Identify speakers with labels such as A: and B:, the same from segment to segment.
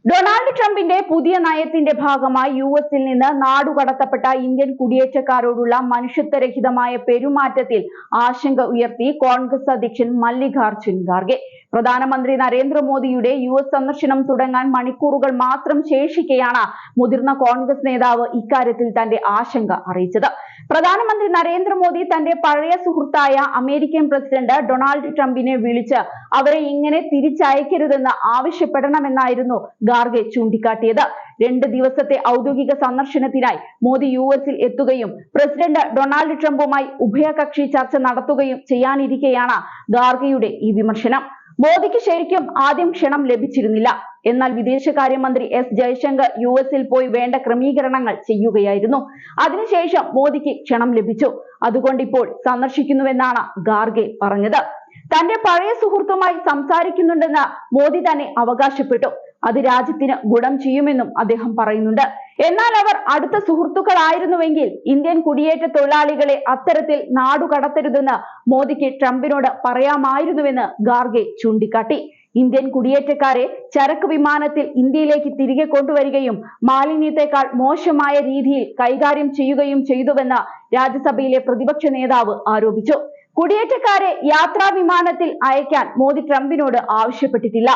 A: Donald ട്രംപിന്റെ പുതിയ നയത്തിന്റെ ഭാഗമായി യുഎസിൽ നിന്ന് നാടുകടത്തപ്പെട്ട ഇന്ത്യൻ കുടിയേറ്റക്കാരോടുള്ള മനുഷ്യത്വരഹിതമായ പെരുമാറ്റത്തിൽ ആശങ്ക ഉയർത്തി കോൺഗ്രസ് അധ്യക്ഷൻ മല്ലികാർജുൻ ഖാർഗെ. പ്രധാനമന്ത്രി നരേന്ദ്രമോദിയുടെ യുഎസ് സന്ദർശനം തുടങ്ങാൻ മണിക്കൂറുകൾ മാത്രം ശേഷിക്കെയാണ് മുതിർന്ന കോൺഗ്രസ് നേതാവ് ഇക്കാര്യത്തിൽ തന്റെ ആശങ്ക അറിയിച്ചത്. പ്രധാനമന്ത്രി നരേന്ദ്രമോദി തന്റെ പഴയ സുഹൃത്തായ അമേരിക്കൻ പ്രസിഡന്റ് ഡൊണാൾഡ് ട്രംപിനെ വിളിച്ച് അവരെ ഇങ്ങനെ തിരിച്ചയക്കരുതെന്ന് ആവശ്യപ്പെടണമെന്നായിരുന്നു ഖാർഗെ ചൂണ്ടിക്കാട്ടിയത്. 2 ദിവസത്തെ ഔദ്യോഗിക സന്ദർശനത്തിനായി മോദി യുഎസിൽ എത്തുകയും പ്രസിഡന്റ് ഡൊണാൾഡ് ട്രംപുമായി ഉഭയകക്ഷി ചർച്ച നടത്തുകയും ചെയ്യാനിരിക്കെയാണ് ഖാർഗെയുടെ ഈ വിമർശനം. മോദിക്ക് ശരിക്കും ആദ്യം ക്ഷണം ലഭിച്ചിരുന്നില്ല. എന്നാൽ വിദേശകാര്യമന്ത്രി എസ് ജയശങ്കർ യുഎസിൽ പോയി വേണ്ട ക്രമീകരണങ്ങൾ ചെയ്യുകയായിരുന്നു. അതിനുശേഷം മോദിക്ക് ക്ഷണം ലഭിച്ചു. അതുകൊണ്ടിപ്പോൾ സന്ദർശിക്കുന്നുവെന്നാണ് ഖാർഗെ പറഞ്ഞത്. തന്റെ പഴയ സുഹൃത്തുമായി സംസാരിക്കുന്നുണ്ടെന്ന് മോദി തന്നെ അവകാശപ്പെട്ടു. അത് രാജ്യത്തിന് ഗുണം ചെയ്യുമെന്നും അദ്ദേഹം പറയുന്നുണ്ട്. എന്നാൽ അവർ അടുത്ത സുഹൃത്തുക്കളായിരുന്നുവെങ്കിൽ ഇന്ത്യൻ കുടിയേറ്റ തൊഴിലാളികളെ അത്തരത്തിൽ നാടുകടത്തരുതെന്ന് മോദിക്ക് ട്രംപിനോട് പറയാമായിരുന്നുവെന്ന് ഖാർഗെ ചൂണ്ടിക്കാട്ടി. ഇന്ത്യൻ കുടിയേറ്റക്കാരെ ചരക്ക് വിമാനത്തിൽ ഇന്ത്യയിലേക്ക് തിരികെ കൊണ്ടുവരികയും മാലിന്യത്തെക്കാൾ മോശമായ രീതിയിൽ കൈകാര്യം ചെയ്യുകയും ചെയ്തുവെന്ന് രാജ്യസഭയിലെ പ്രതിപക്ഷ നേതാവ് ആരോപിച്ചു. കുടിയേറ്റക്കാരെ യാത്രാ വിമാനത്തിൽ അയക്കാൻ മോദി ട്രംപിനോട് ആവശ്യപ്പെട്ടിട്ടില്ല.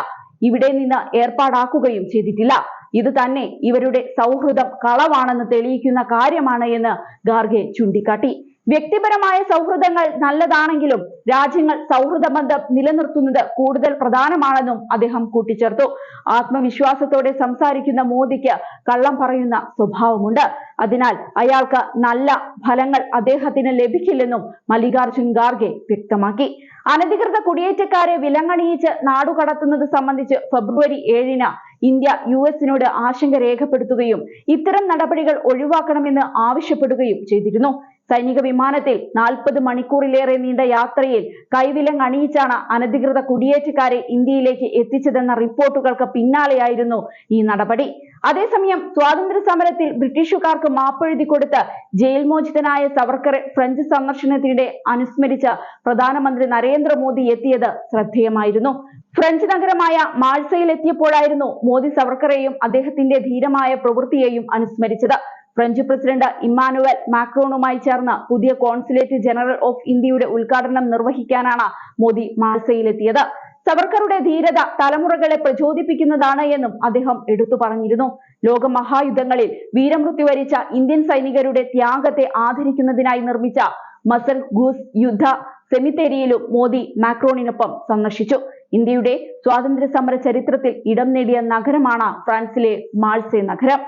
A: ഇവിടെ നിന്ന് ഏർപ്പാടാക്കുകയും ചെയ്തിട്ടില്ല. ഇത് തന്നെ ഇവരുടെ സൗഹൃദം കളവാണെന്ന് തെളിയിക്കുന്ന കാര്യമാണ് എന്ന് ഖാർഗെ ചൂണ്ടിക്കാട്ടി. വ്യക്തിപരമായ സൗഹൃദങ്ങൾ നല്ലതാണെങ്കിലും രാജ്യങ്ങൾ സൗഹൃദ ബന്ധം നിലനിർത്തുന്നത് കൂടുതൽ പ്രധാനമാണെന്നും അദ്ദേഹം കൂട്ടിച്ചേർത്തു. ആത്മവിശ്വാസത്തോടെ സംസാരിക്കുന്ന മോദിക്ക് കള്ളം പറയുന്ന സ്വഭാവമുണ്ട്. അതിനാൽ അയാൾക്ക് നല്ല ഫലങ്ങൾ അദ്ദേഹത്തിന് ലഭിക്കില്ലെന്നും മല്ലികാർജുൻ ഖാർഗെ വ്യക്തമാക്കി. അനധികൃത കുടിയേറ്റക്കാരെ വിലങ്ങണിയിച്ച് നാടുകടത്തുന്നത് സംബന്ധിച്ച് ഫെബ്രുവരി 7-ന് ഇന്ത്യ യുഎസിനോട് ആശങ്ക രേഖപ്പെടുത്തുകയും ഇത്തരം നടപടികൾ ഒഴിവാക്കണമെന്ന് ആവശ്യപ്പെടുകയും ചെയ്തിരുന്നു. സൈനിക വിമാനത്തിൽ 40 മണിക്കൂറിലേറെ നീണ്ട യാത്രയിൽ കൈവിലങ്ങണിയിച്ചാണ് അനധികൃത കുടിയേറ്റക്കാരെ ഇന്ത്യയിലേക്ക് എത്തിച്ചതെന്ന റിപ്പോർട്ടുകൾക്ക് പിന്നാലെയായിരുന്നു ഈ നടപടി. അതേസമയം സ്വാതന്ത്ര്യ സമരത്തിൽ ബ്രിട്ടീഷുകാർക്ക് മാപ്പെഴുതി കൊടുത്ത് ജയിൽ മോചിതനായ സവർക്കറെ ഫ്രഞ്ച് സന്ദർശനത്തിനിടെ അനുസ്മരിച്ച് പ്രധാനമന്ത്രി നരേന്ദ്രമോദി എത്തിയത് ശ്രദ്ധേയമായിരുന്നു. ഫ്രഞ്ച് നഗരമായ മാഴ്സയിൽ എത്തിയപ്പോഴായിരുന്നു മോദി സവർക്കറെയും അദ്ദേഹത്തിന്റെ ധീരമായ പ്രവൃത്തിയെയും അനുസ്മരിച്ചത്. ഫ്രഞ്ച് പ്രസിഡന്റ് ഇമ്മാനുവൽ മാക്രോണുമായി ചേർന്ന് പുതിയ കോൺസുലേറ്റ് ജനറൽ ഓഫ് ഇന്ത്യയുടെ ഉദ്ഘാടനം നിർവഹിക്കാനാണ് മോദി മാഴ്സയിലെത്തിയത്. സവർക്കറുടെ ധീരത തലമുറകളെ പ്രചോദിപ്പിക്കുന്നതാണ് എന്നും അദ്ദേഹം എടുത്തു പറഞ്ഞിരുന്നു. ലോകമഹായുദ്ധങ്ങളിൽ വീരമൃത്യു വരിച്ച ഇന്ത്യൻ സൈനികരുടെ ത്യാഗത്തെ ആദരിക്കുന്നതിനായി നിർമ്മിച്ച മസൽ ഗൂസ് യുദ്ധ സെമിത്തേരിയിലും മോദി മാക്രോണിനൊപ്പം സന്ദർശിച്ചു. ഇന്ത്യയുടെ സ്വാതന്ത്ര്യ സമര ചരിത്രത്തിൽ ഇടം നേടിയ നഗരമാണ് ഫ്രാൻസിലെ മാഴ്സേ നഗരം.